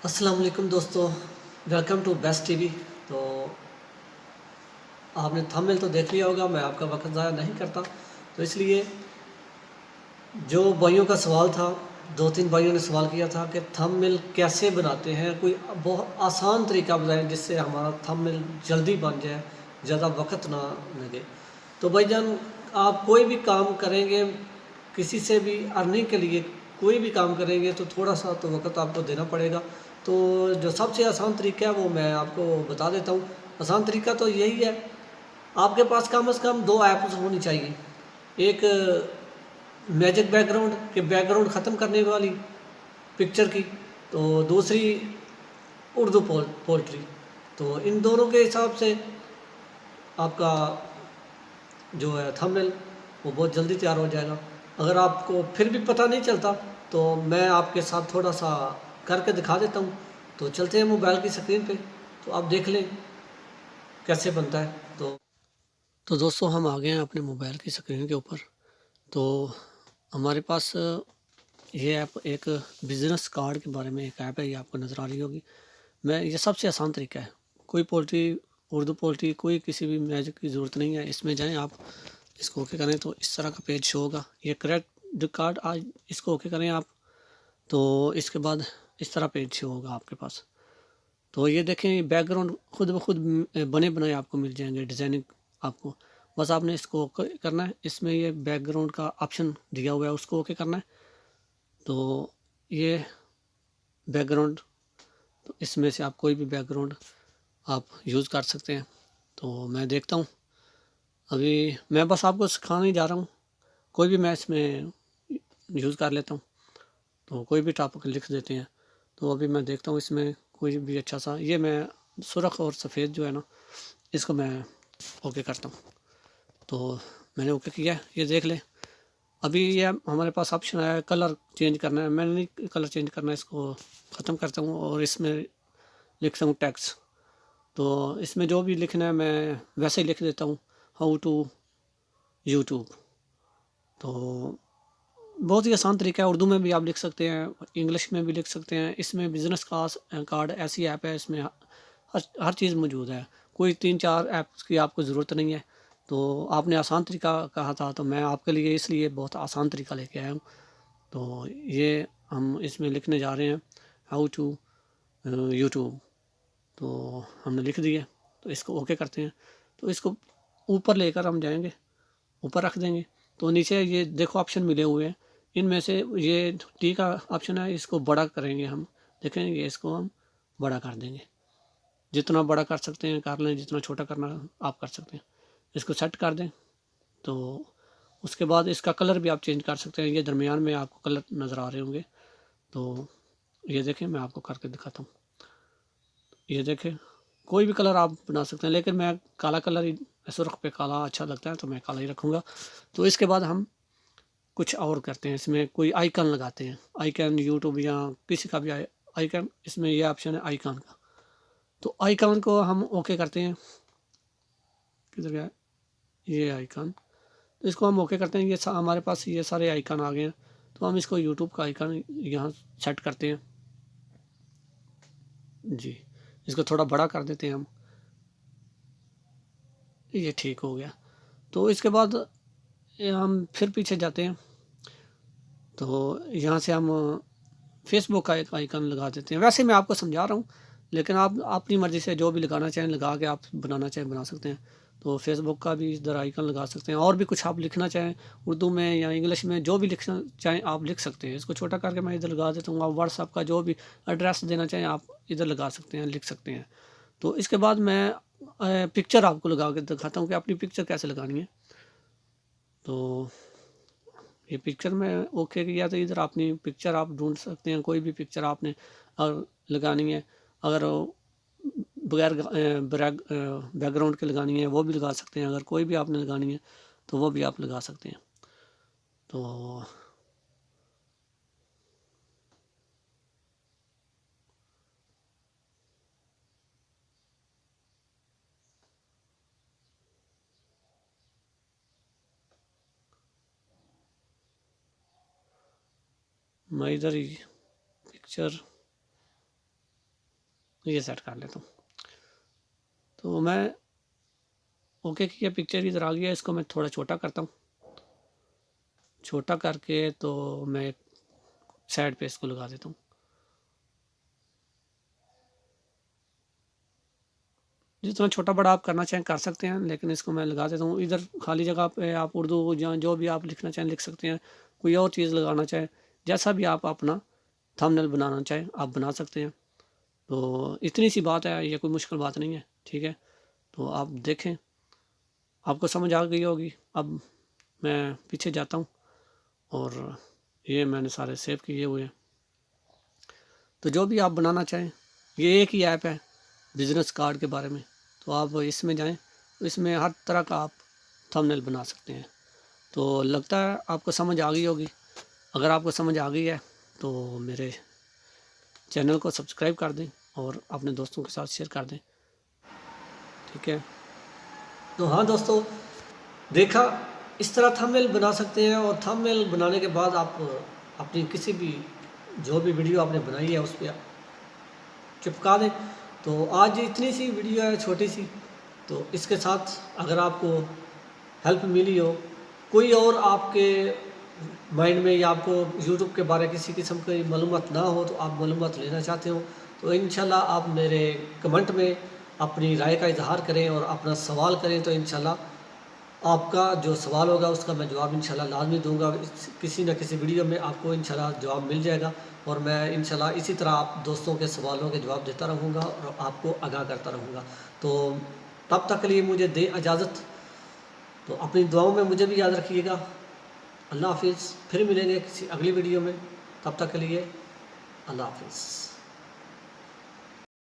अस्सलाम वालेकुम दोस्तों, वेलकम टू बेस्ट टीवी। तो आपने थंबनेल तो देख लिया होगा, मैं आपका वक्त ज़ाया नहीं करता। तो इसलिए जो भाइयों का सवाल था, दो तीन भाइयों ने सवाल किया था कि थंबनेल कैसे बनाते हैं, कोई बहुत आसान तरीका बताएं जिससे हमारा थंबनेल जल्दी बन जाए, ज़्यादा वक्त ना लगे। तो भाईजान, आप कोई भी काम करेंगे, किसी से भी अर्निंग के लिए कोई भी काम करेंगे तो थोड़ा सा तो वक्त आपको देना पड़ेगा। तो जो सबसे आसान तरीका है वो मैं आपको बता देता हूँ। आसान तरीका तो यही है, आपके पास कम से कम दो ऐप्स होनी चाहिए। एक मैजिक बैकग्राउंड के बैकग्राउंड ख़त्म करने वाली पिक्चर की, तो दूसरी उर्दू पोल्ट्री। तो इन दोनों के हिसाब से आपका जो है थंबनेल वो बहुत जल्दी तैयार हो जाएगा। अगर आपको फिर भी पता नहीं चलता तो मैं आपके साथ थोड़ा सा करके दिखा देता हूँ। तो चलते हैं मोबाइल की स्क्रीन पे, तो आप देख लें कैसे बनता है। तो दोस्तों, हम आ गए हैं अपने मोबाइल की स्क्रीन के ऊपर। तो हमारे पास ये ऐप एक बिज़नेस कार्ड के बारे में एक ऐप है, ये आपको नज़र आ रही होगी। मैं ये सबसे आसान तरीका है, कोई पोल्ट्री उर्दू पोल्ट्री कोई किसी भी मैजिक की ज़रूरत नहीं है। इसमें जाएं आप, इसको ओके करें तो इस तरह का पेज शो होगा। ये क्रेडिट कार्ड, आज इसको ओके करें आप, तो इसके बाद इस तरह पेज शो होगा आपके पास। तो ये देखें, बैकग्राउंड खुद ब खुद बने बनाए आपको मिल जाएंगे, डिज़ाइनिंग आपको। बस आपने इसको ओके करना है। इसमें ये बैकग्राउंड का ऑप्शन दिया हुआ है, उसको ओके करना है। तो ये बैकग्राउंड, तो इसमें से आप कोई भी बैकग्राउंड आप यूज़ कर सकते हैं। तो मैं देखता हूँ, अभी मैं बस आपको सिखाने ही जा रहा हूँ। कोई भी मैं इसमें यूज़ कर लेता हूँ, तो कोई भी टॉपिक लिख देते हैं। तो अभी मैं देखता हूँ इसमें कोई भी अच्छा सा, ये मैं सुर्ख और सफ़ेद जो है ना, इसको मैं ओके करता हूँ। तो मैंने ओके किया, ये देख लें। अभी ये हमारे पास ऑप्शन आया है कलर चेंज करना है, मैंने नहीं कलर चेंज करना है, इसको ख़त्म करता हूँ और इसमें लिखता हूँ टेक्स्ट। तो इसमें जो भी लिखना है मैं वैसे ही लिख देता हूँ, हाउ टू यूट्यूब। तो बहुत ही आसान तरीका है, उर्दू में भी आप लिख सकते हैं, इंग्लिश में भी लिख सकते हैं। इसमें बिज़नेस कार्ड ऐसी ऐप है, इसमें हर चीज़ मौजूद है। कोई 3-4 ऐप्स की आपको ज़रूरत नहीं है। तो आपने आसान तरीका कहा था, तो मैं आपके लिए इसलिए बहुत आसान तरीका लेके आया हूँ। तो ये हम इसमें लिखने जा रहे हैं, हाउ टू यूट्यूब। तो हमने लिख दिया, तो इसको ओके करते हैं। तो इसको ऊपर लेकर हम जाएंगे, ऊपर रख देंगे। तो नीचे ये देखो ऑप्शन मिले हुए हैं, इनमें से ये टी का ऑप्शन है, इसको बड़ा करेंगे हम। देखेंगे, इसको हम बड़ा कर देंगे। जितना बड़ा कर सकते हैं कर लें, जितना छोटा करना आप कर सकते हैं। इसको सेट कर दें। तो उसके बाद इसका कलर भी आप चेंज कर सकते हैं। ये दरमियान में आपको कलर नज़र आ रहे होंगे। तो ये देखें, मैं आपको करके दिखाता हूँ। ये देखें, कोई भी कलर आप बना सकते हैं, लेकिन मैं काला कलर ही, सुर्ख पे काला अच्छा लगता है तो मैं काला ही रखूँगा। तो इसके बाद हम कुछ और करते हैं, इसमें कोई आइकन लगाते हैं, आइकन यूट्यूब या किसी का भी आइकन। इसमें ये ऑप्शन है आइकन का, तो आइकन को हम ओके करते हैं। किधर गया ये आइकन? तो इसको हम ओके करते हैं। ये हमारे पास ये सारे आइकन आ गए हैं। तो हम इसको यूट्यूब का आइकन यहाँ सेट करते हैं जी। इसको थोड़ा बड़ा कर देते हैं हम, ये ठीक हो गया। तो इसके बाद हम फिर पीछे जाते हैं। तो यहाँ से हम फेसबुक का एक आइकन लगा देते हैं। वैसे मैं आपको समझा रहा हूँ, लेकिन आप अपनी मर्ज़ी से जो भी लगाना चाहें लगा के आप बनाना चाहें बना सकते हैं। तो फेसबुक का भी इधर आइकन लगा सकते हैं, और भी कुछ आप लिखना चाहें उर्दू में या इंग्लिश में, जो भी लिखना चाहें आप लिख सकते हैं। इसको छोटा करके मैं इधर लगा देता हूँ। आप व्हाट्सएप का जो भी एड्रेस देना चाहें आप इधर लगा सकते हैं, लिख सकते हैं। तो इसके बाद मैं पिक्चर आपको लगा के दिखाता हूँ कि अपनी पिक्चर कैसे लगानी है। तो ये पिक्चर में ओके किया, तो इधर अपनी पिक्चर आप ढूंढ सकते हैं, कोई भी पिक्चर आपने अगर लगानी है। अगर बगैर बैकग्राउंड के लगानी है वो भी लगा सकते हैं, अगर कोई भी आपने लगानी है तो वो भी आप लगा सकते हैं। तो मैं इधर ही पिक्चर ये सेट कर लेता हूँ। तो मैं ओके किया, पिक्चर इधर आ गया। इसको मैं थोड़ा छोटा करता हूँ, छोटा करके तो मैं साइड पे इसको लगा देता हूँ। जितना छोटा बड़ा आप करना चाहें कर सकते हैं, लेकिन इसको मैं लगा देता हूँ। इधर खाली जगह पे आप उर्दू जो भी आप लिखना चाहें लिख सकते हैं, कोई और चीज़ लगाना चाहें, जैसा भी आप अपना थंबनेल बनाना चाहें आप बना सकते हैं। तो इतनी सी बात है, ये कोई मुश्किल बात नहीं है, ठीक है। तो आप देखें, आपको समझ आ गई होगी। अब मैं पीछे जाता हूँ और ये मैंने सारे सेव किए हुए हैं। तो जो भी आप बनाना चाहें, ये एक ही ऐप है बिज़नेस कार्ड के बारे में, तो आप इसमें जाएं, तो इसमें हर तरह का आप थंबनेल बना सकते हैं। तो लगता है आपको समझ आ गई होगी। अगर आपको समझ आ गई है तो मेरे चैनल को सब्सक्राइब कर दें और अपने दोस्तों के साथ शेयर कर दें, ठीक है। तो हाँ दोस्तों, देखा, इस तरह थंबनेल बना सकते हैं। और थंबनेल बनाने के बाद आप अपनी किसी भी जो भी वीडियो आपने बनाई है उस पर चिपका दें। तो आज इतनी सी वीडियो है, छोटी सी। तो इसके साथ अगर आपको हेल्प मिली हो, कोई और आपके माइंड में या आपको यूट्यूब के बारे किसी किस्म की मालूमात ना हो, तो आप मालूमात लेना चाहते हो, तो इंशाल्लाह आप मेरे कमेंट में अपनी राय का इजहार करें और अपना सवाल करें। तो इंशाल्लाह आपका जो सवाल होगा उसका मैं जवाब इंशाल्लाह लाजमी दूंगा। किसी न किसी वीडियो में आपको इंशाल्लाह जवाब मिल जाएगा। और मैं इंशाल्लाह इसी तरह आप दोस्तों के सवालों के जवाब देता रहूँगा और आपको आगाह करता रहूँगा। तो तब तक के लिए मुझे दे इजाज़त। तो अपनी दुआओं में मुझे भी याद रखिएगा। अल्लाह हाफिज़। फिर मिलेंगे किसी अगली वीडियो में, तब तक के लिए अल्लाह हाफिज़।